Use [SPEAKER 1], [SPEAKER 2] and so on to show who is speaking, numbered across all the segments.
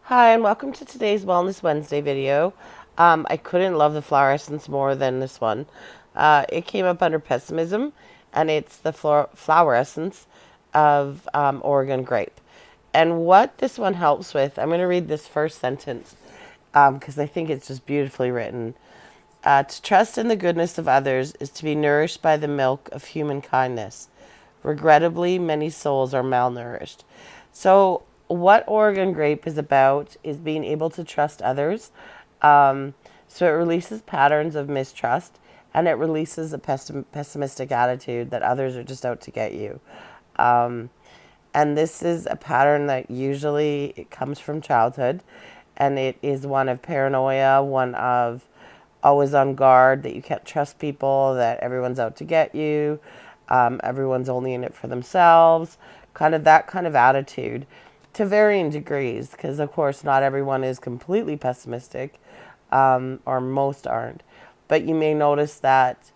[SPEAKER 1] Hi, and welcome to today's Wellness Wednesday video. I couldn't love the flower essence more than this one. It came up under pessimism, and it's the flower essence of Oregon Grape. And what this one helps with, I'm going to read this first sentence because I think it's just beautifully written. To trust in the goodness of others is to be nourished by the milk of human kindness. Regrettably, many souls are malnourished. So, what Oregon Grape is about is being able to trust others. So, it releases patterns of mistrust and it releases a pessimistic attitude that others are just out to get you. Um, and this is a pattern that usually it comes from childhood, and it is one of paranoia, one of always on guard, that you can't trust people, that everyone's out to get you, everyone's only in it for themselves, kind of that kind of attitude to varying degrees, because of course not everyone is completely pessimistic, or most aren't. But you may notice that,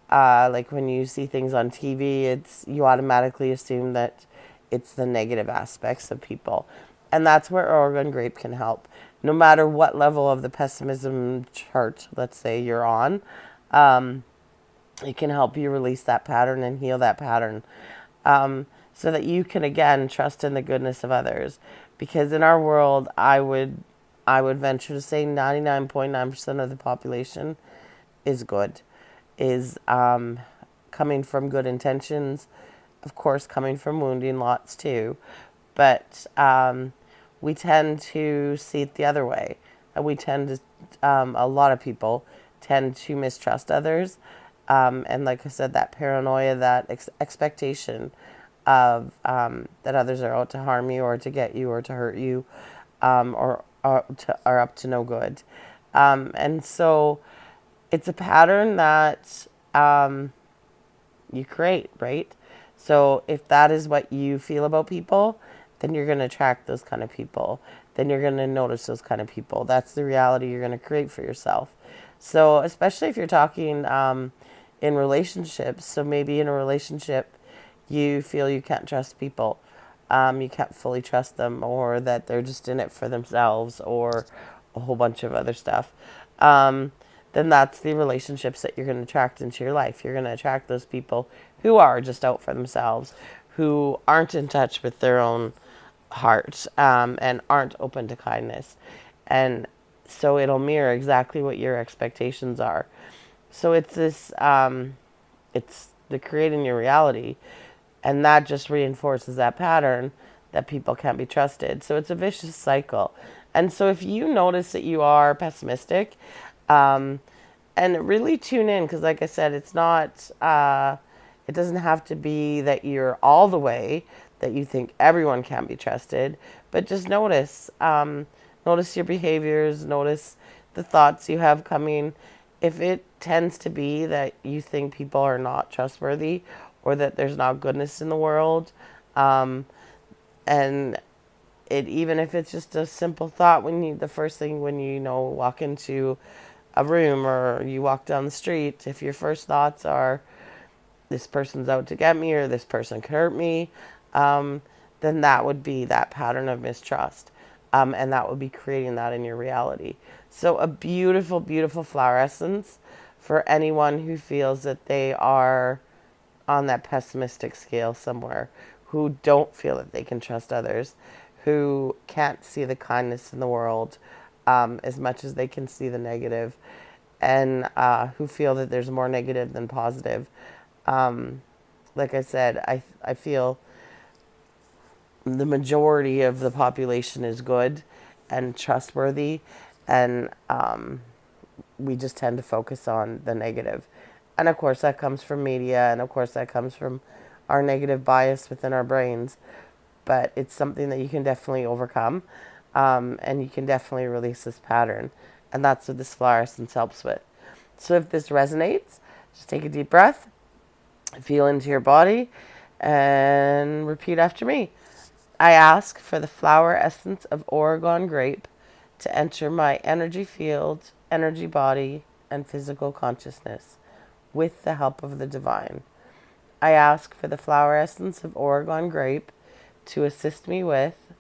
[SPEAKER 1] like when you see things on TV, it's you automatically assume that it's the negative aspects of people, and that's where Oregon Grape can help. No matter what level of the pessimism chart, let's say you're on, it can help you release that pattern and heal that pattern, so that you can again trust in the goodness of others. Because in our world, I would venture to say 99.9% of the population is good, is coming from good intentions, of course, coming from wounding lots too. But we tend to see it the other way. And we tend to, a lot of people tend to mistrust others. And like I said, that paranoia, that expectation of that others are out to harm you or to get you or to hurt you, or are up to no good. And so it's a pattern that you create, right? So if that is what you feel about people, then you're going to attract those kind of people. Then you're going to notice those kind of people. That's the reality you're going to create for yourself. So especially if you're talking in relationships. So maybe in a relationship, you feel you can't trust people. You can't fully trust them, or that they're just in it for themselves, or a whole bunch of other stuff. Um, then that's the relationships that you're going to attract into your life. You're going to attract those people who are just out for themselves, who aren't in touch with their own heart, and aren't open to kindness. And so it'll mirror exactly what your expectations are. So it's this, it's the creating your reality, and that just reinforces that pattern that people can't be trusted. So it's a vicious cycle. And so if you notice that you are pessimistic, um, and really tune in, because like I said, it's not, it doesn't have to be that you're all the way, that you think everyone can be trusted, but just notice, notice your behaviors, notice the thoughts you have coming. If it tends to be that you think people are not trustworthy, or that there's not goodness in the world, and it, even if it's just a simple thought, when you, the first thing when walk into a room or you walk down the street, if your first thoughts are, this person's out to get me, or this person could hurt me, um, then that would be that pattern of mistrust, and that would be creating that in your reality. So a beautiful, beautiful flower essence for anyone who feels that they are on that pessimistic scale somewhere, who don't feel that they can trust others, who can't see the kindness in the world, as much as they can see the negative, and who feel that there's more negative than positive. Like I said, I feel the majority of the population is good and trustworthy, and we just tend to focus on the negative. And of course, that comes from media, and of course, that comes from our negative bias within our brains. But it's something that you can definitely overcome, and you can definitely release this pattern. And that's what this flower essence helps with. So if this resonates, just take a deep breath, feel into your body, and repeat after me. I ask for the flower essence of Oregon Grape to enter my energy field, energy body, and physical consciousness with the help of the divine. I ask for the flower essence of Oregon Grape to assist me with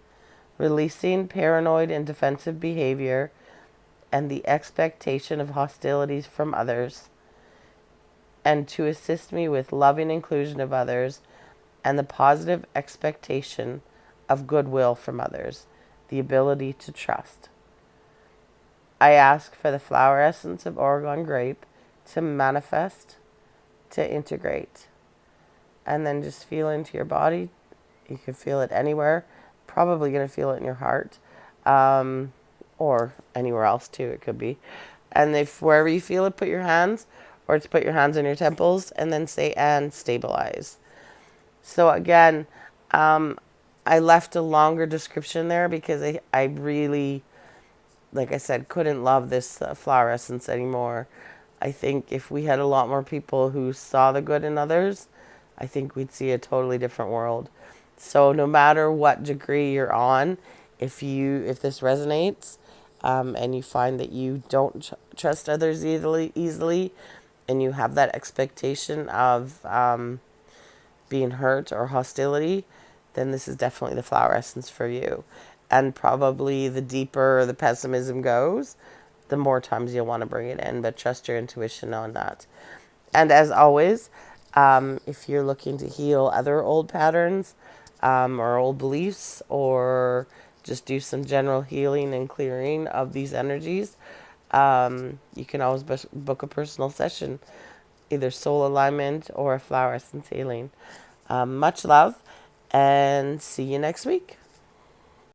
[SPEAKER 1] releasing paranoid and defensive behavior and the expectation of hostilities from others, and to assist me with loving inclusion of others and the positive expectation of goodwill from others, the ability to trust. I ask for the flower essence of Oregon Grape to manifest, to integrate, and then just feel into your body. You can feel it anywhere. Probably going to feel it in your heart, or anywhere else too. It could be. And if wherever you feel it, put your hands, or just put your hands on your temples, and then say and stabilize. So again, I left a longer description there because I really, like I said, couldn't love this flower essence anymore. I think if we had a lot more people who saw the good in others, I think we'd see a totally different world. So no matter what degree you're on, if this resonates, and you find that you don't trust others easily, and you have that expectation of being hurt or hostility, then this is definitely the flower essence for you. And probably the deeper the pessimism goes, the more times you'll want to bring it in, but trust your intuition on that. And as always, if you're looking to heal other old patterns, or old beliefs, or just do some general healing and clearing of these energies, you can always book a personal session, either soul alignment or a flower essence healing. Much love, and see you next week.